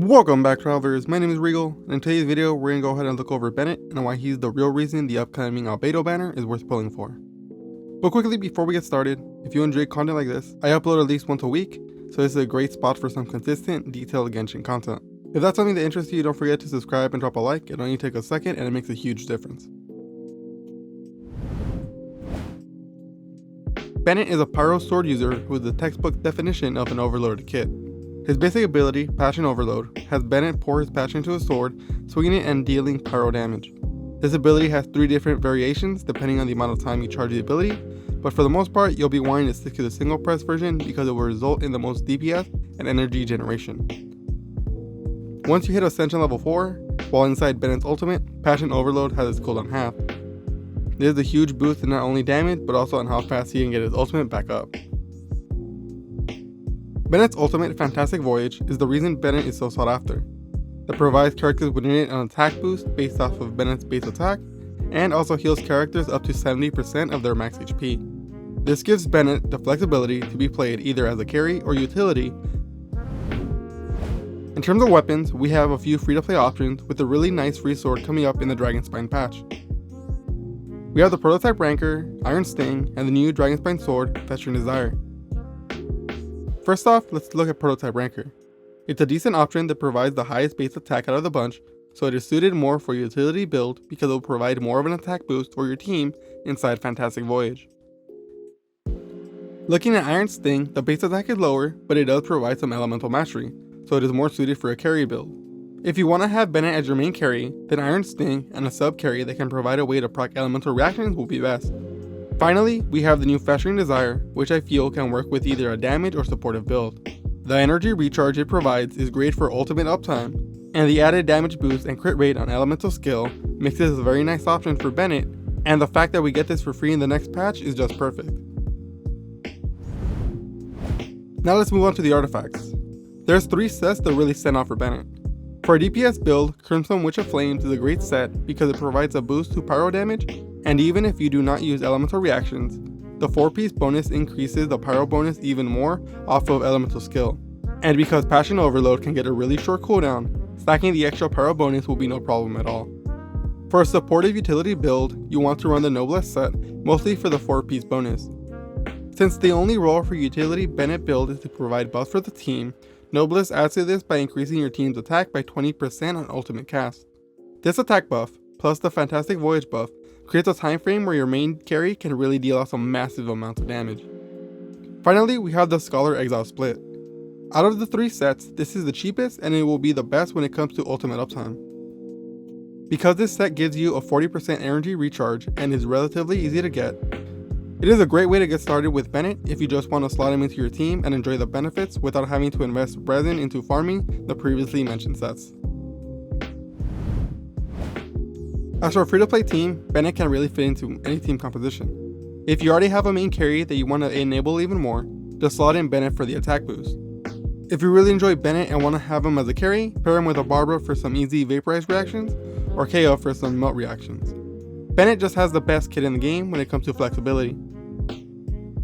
Welcome back, travelers. My name is Regal, and in today's video we're going to go ahead and look over Bennette and why he's the real reason the upcoming albedo banner is worth pulling for. But quickly before we get started, if you enjoy content like this, I upload at least once a week, so this is a great spot for some consistent, detailed Genshin content. If that's something that interests you, don't forget to subscribe and drop a like. It only takes a second and it makes a huge difference. Bennette is a pyro sword user who is the textbook definition of an overloaded kit. His basic ability, Passion Overload, has Bennette pour his passion into a sword, swinging it and dealing pyro damage. This ability has 3 different variations depending on the amount of time you charge the ability, but for the most part you'll be wanting to stick to the single press version because it will result in the most DPS and energy generation. Once you hit Ascension level 4, while inside Bennette's ultimate, Passion Overload has its cooldown half. This is a huge boost in not only damage but also on how fast he can get his ultimate back up. Bennette's ultimate, Fantastic Voyage, is the reason Bennette is so sought after. It provides characters within it an attack boost based off of Bennette's base attack, and also heals characters up to 70% of their max HP. This gives Bennette the flexibility to be played either as a carry or utility. In terms of weapons, we have a few free-to-play options with a really nice free sword coming up in the Dragonspine patch. We have the Prototype Ranker, Iron Sting, and the new Dragonspine sword, Fetching Desire. First off, let's look at Prototype Ranker. It's a decent option that provides the highest base attack out of the bunch, so it is suited more for utility build because it will provide more of an attack boost for your team inside Fantastic Voyage. Looking at Iron Sting, the base attack is lower, but it does provide some elemental mastery, so it is more suited for a carry build. If you want to have Bennette as your main carry, then Iron Sting and a sub carry that can provide a way to proc elemental reactions will be best. Finally, we have the new Fetching Desire, which I feel can work with either a damage or supportive build. The energy recharge it provides is great for ultimate uptime, and the added damage boost and crit rate on elemental skill makes this a very nice option for Bennette, and the fact that we get this for free in the next patch is just perfect. Now let's move on to the artifacts. There's 3 sets that really stand out for Bennette. For a DPS build, Crimson Witch of Flames is a great set because it provides a boost to pyro damage, and even if you do not use elemental reactions, the 4-piece bonus increases the pyro bonus even more off of elemental skill. And because Passion Overload can get a really short cooldown, stacking the extra pyro bonus will be no problem at all. For a supportive utility build, you want to run the Noblesse set, mostly for the 4-piece bonus. Since the only role for utility Bennette build is to provide buffs for the team, Noblesse adds to this by increasing your team's attack by 20% on ultimate cast. This attack buff, plus the Fantastic Voyage buff, creates a time frame where your main carry can really deal out some massive amounts of damage. Finally, we have the Scholar Exile split. Out of the 3 sets, this is the cheapest and it will be the best when it comes to ultimate uptime. Because this set gives you a 40% energy recharge and is relatively easy to get, it is a great way to get started with Bennette if you just want to slot him into your team and enjoy the benefits without having to invest resin into farming the previously mentioned sets. As for a free-to-play team, Bennette can really fit into any team composition. If you already have a main carry that you want to enable even more, just slot in Bennette for the attack boost. If you really enjoy Bennette and want to have him as a carry, pair him with a Barbara for some easy vaporize reactions, or KO for some melt reactions. Bennette just has the best kit in the game when it comes to flexibility.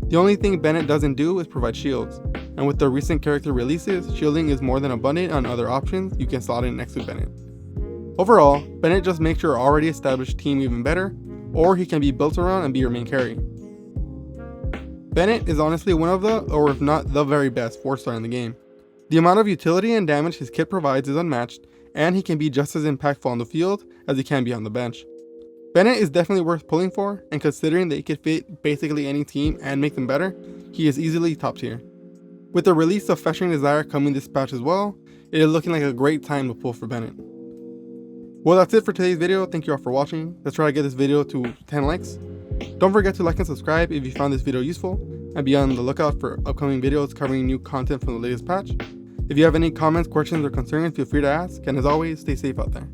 The only thing Bennette doesn't do is provide shields, and with the recent character releases, shielding is more than abundant on other options you can slot in next to Bennette. Overall, Bennette just makes your already established team even better, or he can be built around and be your main carry. Bennette is honestly one of the, or if not the very best 4-star in the game. The amount of utility and damage his kit provides is unmatched, and he can be just as impactful on the field as he can be on the bench. Bennette is definitely worth pulling for, and considering that he could fit basically any team and make them better, he is easily top tier. With the release of Fetching Desire coming this patch as well, it is looking like a great time to pull for Bennette. Well, that's it for today's video. Thank you all for watching. Let's try to get this video to 10 likes. Don't forget to like and subscribe if you found this video useful, and be on the lookout for upcoming videos covering new content from the latest patch. If you have any comments, questions, or concerns, feel free to ask, and as always, stay safe out there.